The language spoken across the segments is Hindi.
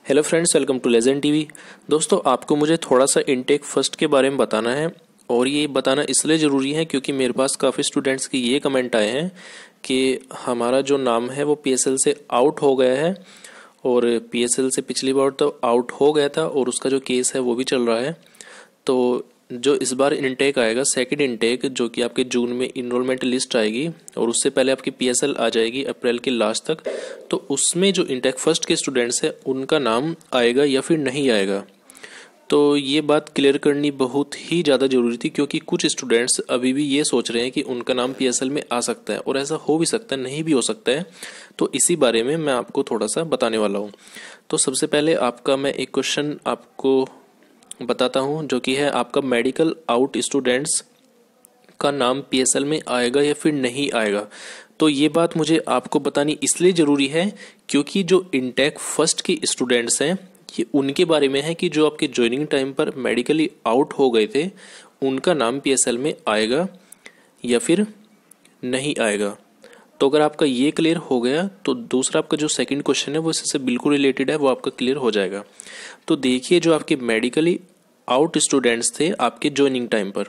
Hello friends, welcome to legend TV. दोस्तों, आपको मुझे थोड़ा सा इनटेक फर्स्ट के बारे में बताना है और ये बताना इसलिए ज़रूरी है क्योंकि मेरे पास काफ़ी स्टूडेंट्स के ये कमेंट आए हैं कि हमारा जो नाम है वो पीएसएल से आउट हो गया है और पीएसएल से पिछली बार तो आउट हो गया था और उसका जो केस है वो भी चल रहा है। तो जो इस बार इनटेक आएगा, सेकंड इनटेक, जो कि आपके जून में इनरोलमेंट लिस्ट आएगी और उससे पहले आपकी पीएसएल आ जाएगी अप्रैल के लास्ट तक, तो उसमें जो इनटेक फर्स्ट के स्टूडेंट्स हैं उनका नाम आएगा या फिर नहीं आएगा। तो ये बात क्लियर करनी बहुत ही ज़्यादा ज़रूरी थी क्योंकि कुछ स्टूडेंट्स अभी भी ये सोच रहे हैं कि उनका नाम पीएसएल में आ सकता है और ऐसा हो भी सकता है, नहीं भी हो सकता है। तो इसी बारे में मैं आपको थोड़ा सा बताने वाला हूँ। तो सबसे पहले आपका मैं एक क्वेश्चन आपको बताता हूं, जो कि है आपका मेडिकल आउट स्टूडेंट्स का नाम पीएसएल में आएगा या फिर नहीं आएगा। तो ये बात मुझे आपको बतानी इसलिए ज़रूरी है क्योंकि जो इनटेक फर्स्ट के स्टूडेंट्स हैं ये उनके बारे में है कि जो आपके ज्वाइनिंग टाइम पर मेडिकली आउट हो गए थे उनका नाम पीएसएल में आएगा या फिर नहीं आएगा। तो अगर आपका ये क्लियर हो गया तो दूसरा आपका जो सेकंड क्वेश्चन है वो इससे बिल्कुल रिलेटेड है, वो आपका क्लियर हो जाएगा। तो देखिए, जो आपके मेडिकली आउट स्टूडेंट्स थे आपके ज्वाइनिंग टाइम पर,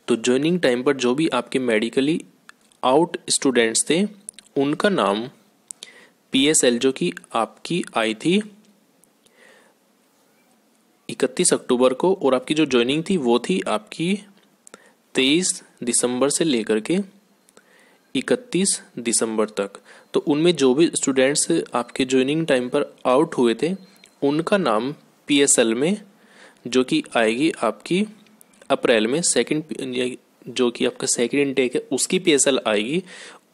तो ज्वाइनिंग टाइम पर जो भी आपके मेडिकली आउट स्टूडेंट्स थे उनका नाम पीएसएल जो कि आपकी आई थी 31 अक्टूबर को और आपकी जो ज्वाइनिंग थी वो थी आपकी 23 दिसंबर से लेकर के 31 दिसंबर तक। तो उनमें जो भी स्टूडेंट्स आपके ज्वाइनिंग टाइम पर आउट हुए थे उनका नाम पीएसएल में, जो कि आएगी आपकी अप्रैल में, सेकंड जो कि आपका सेकंड इनटेक है उसकी पीएसएल आएगी,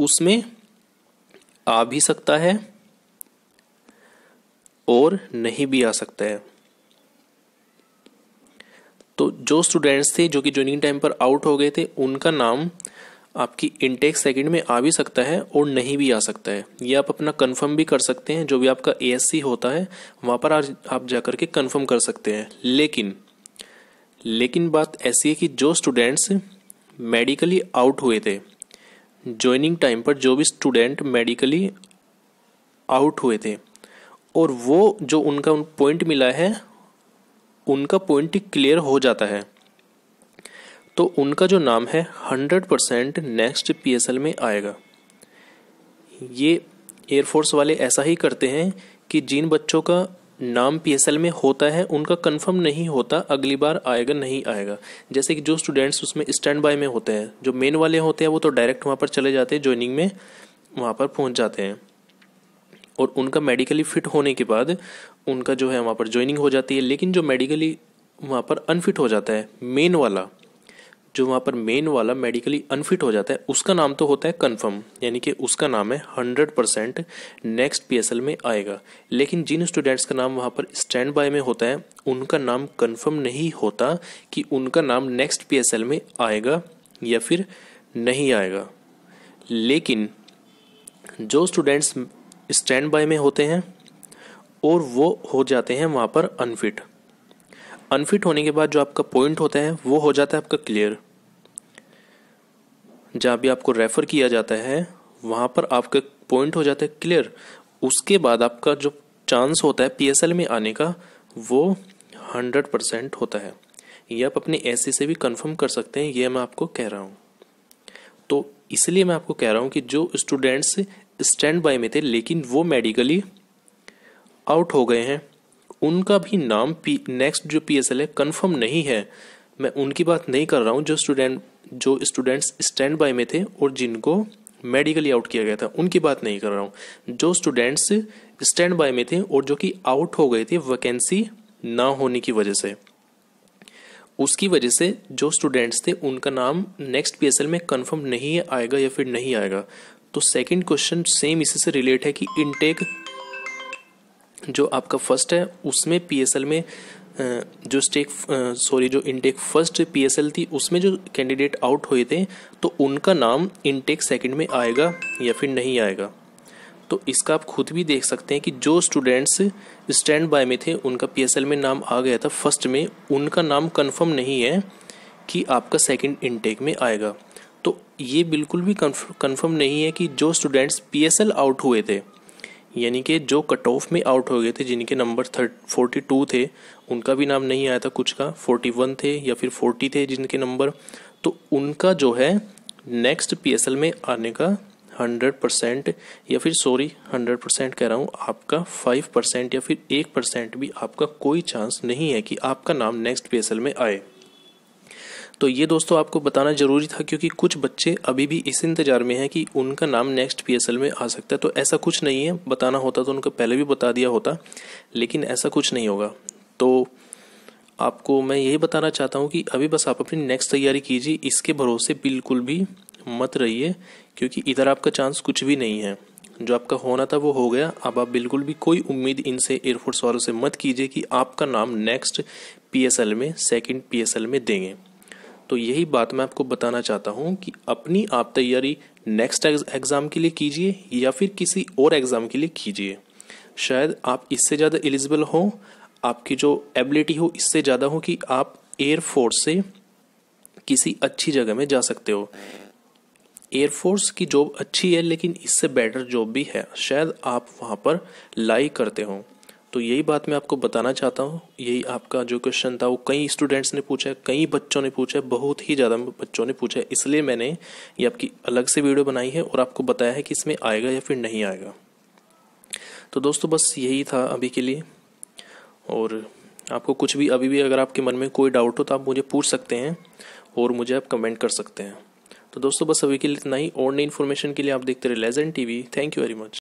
उसमें आ भी सकता है और नहीं भी आ सकता है। तो जो स्टूडेंट्स थे जो कि ज्वाइनिंग टाइम पर आउट हो गए थे उनका नाम आपकी इनटेक सेकंड में आ भी सकता है और नहीं भी आ सकता है। ये आप अपना कंफर्म भी कर सकते हैं, जो भी आपका एएससी होता है वहाँ पर आप जाकर के कंफर्म कर सकते हैं। लेकिन बात ऐसी है कि जो स्टूडेंट्स मेडिकली आउट हुए थे ज्वाइनिंग टाइम पर, जो भी स्टूडेंट मेडिकली आउट हुए थे और वो जो उनका पॉइंट मिला है उनका पॉइंट क्लियर हो जाता है, तो उनका जो नाम है 100% नेक्स्ट पीएसएल में आएगा। ये एयरफोर्स वाले ऐसा ही करते हैं कि जिन बच्चों का नाम पीएसएल में होता है उनका कंफर्म नहीं होता अगली बार आएगा नहीं आएगा। जैसे कि जो स्टूडेंट्स उसमें स्टैंड बाय में होते हैं, जो मेन वाले होते हैं वो तो डायरेक्ट वहाँ पर चले जाते हैं, ज्वाइनिंग में वहाँ पर पहुँच जाते हैं और उनका मेडिकली फिट होने के बाद उनका जो है वहाँ पर ज्वाइनिंग हो जाती है। लेकिन जो मेडिकली वहाँ पर अनफिट हो जाता है, मेन वाला मेडिकली अनफिट हो जाता है, उसका नाम तो होता है कंफर्म, यानी कि उसका नाम है 100% नेक्स्ट पीएसएल में आएगा। लेकिन जिन स्टूडेंट्स का नाम वहाँ पर स्टैंड बाय में होता है उनका नाम कंफर्म नहीं होता कि उनका नाम नेक्स्ट पीएसएल में आएगा या फिर नहीं आएगा। लेकिन जो स्टूडेंट्स स्टैंड बाय में होते हैं और वो हो जाते हैं वहाँ पर अनफिट होने के बाद जो आपका पॉइंट होता है वो हो जाता है आपका क्लियर। जहाँ भी आपको रेफर किया जाता है वहाँ पर आपका पॉइंट हो जाता है क्लियर। उसके बाद आपका जो चांस होता है पीएसएल में आने का वो 100% होता है। ये आप अपने एससी से भी कंफर्म कर सकते हैं, ये मैं आपको कह रहा हूँ। तो इसलिए मैं आपको कह रहा हूँ कि जो स्टूडेंट्स स्टैंड बाय में थे लेकिन वो मेडिकली आउट हो गए हैं उनका भी नाम नेक्स्ट जो पीएसएल है कंफर्म नहीं है। मैं उनकी बात नहीं कर रहा हूँ, जो स्टूडेंट्स स्टैंड बाय में थे और जिनको मेडिकली आउट किया गया था उनकी बात नहीं कर रहा हूँ। जो स्टूडेंट्स स्टैंड बाय में थे और जो कि आउट हो गए थे वैकेंसी ना होने की वजह से, उसकी वजह से जो स्टूडेंट्स थे उनका नाम नेक्स्ट पीएसएल में कंफर्म नहीं आएगा या फिर नहीं आएगा। तो सेकंड क्वेश्चन सेम इसी से रिलेट है कि इनटेक जो आपका फर्स्ट है उसमें पीएसएल में जो इनटेक फर्स्ट पीएसएल थी उसमें जो कैंडिडेट आउट हुए थे तो उनका नाम इनटेक सेकंड में आएगा या फिर नहीं आएगा। तो इसका आप खुद भी देख सकते हैं कि जो स्टूडेंट्स स्टैंड बाय में थे उनका पीएसएल में नाम आ गया था फर्स्ट में, उनका नाम कंफर्म नहीं है कि आपका सेकंड इनटेक में आएगा। तो ये बिल्कुल भी कंफर्म नहीं है कि जो स्टूडेंट्स पीएसएल आउट हुए थे यानी कि जो कट ऑफ में आउट हो गए थे, जिनके नंबर 42 थे, उनका भी नाम नहीं आया था, कुछ का 41 थे या फिर 40 थे जिनके नंबर, तो उनका जो है नेक्स्ट PSL में आने का 100% या फिर 100% कह रहा हूँ, आपका 5% या फिर 1% भी आपका कोई चांस नहीं है कि आपका नाम नेक्स्ट PSL में आए। तो ये दोस्तों आपको बताना जरूरी था, क्योंकि कुछ बच्चे अभी भी इस इंतजार में हैं कि उनका नाम नेक्स्ट PSL में आ सकता है। तो ऐसा कुछ नहीं है, बताना होता तो उनको पहले भी बता दिया होता, लेकिन ऐसा कुछ नहीं होगा। तो आपको मैं यही बताना चाहता हूँ कि अभी बस आप अपनी नेक्स्ट तैयारी कीजिए, इसके भरोसे बिल्कुल भी मत रहिए, क्योंकि इधर आपका चांस कुछ भी नहीं है। जो आपका होना था वो हो गया। अब आप बिल्कुल भी कोई उम्मीद इनसे, एयरफोर्स वालों से मत कीजिए कि आपका नाम नेक्स्ट PSL में, सेकंड PSL में देंगे। तो यही बात मैं आपको बताना चाहता हूँ कि अपनी आप तैयारी नेक्स्ट एग्ज़ाम के लिए कीजिए या फिर किसी और एग्ज़ाम के लिए कीजिए। शायद आप इससे ज़्यादा एलिजिबल हो, आपकी जो एबिलिटी हो इससे ज़्यादा हो कि आप एयरफोर्स से किसी अच्छी जगह में जा सकते हो। एयरफोर्स की जॉब अच्छी है, लेकिन इससे बेटर जॉब भी है, शायद आप वहाँ पर लाई करते हो। तो यही बात मैं आपको बताना चाहता हूँ। यही आपका जो क्वेश्चन था वो कई स्टूडेंट्स ने पूछा है, कई बच्चों ने पूछा है, बहुत ही ज़्यादा बच्चों ने पूछा है, इसलिए मैंने ये आपकी अलग से वीडियो बनाई है और आपको बताया है कि इसमें आएगा या फिर नहीं आएगा। तो दोस्तों बस यही था अभी के लिए, और आपको कुछ भी अभी भी अगर आपके मन में कोई डाउट हो तो आप मुझे पूछ सकते हैं और मुझे आप कमेंट कर सकते हैं। तो दोस्तों बस अभी के लिए इतना ही, और नई इन्फॉर्मेशन के लिए आप देखते रहे legend TV। Thank you very much.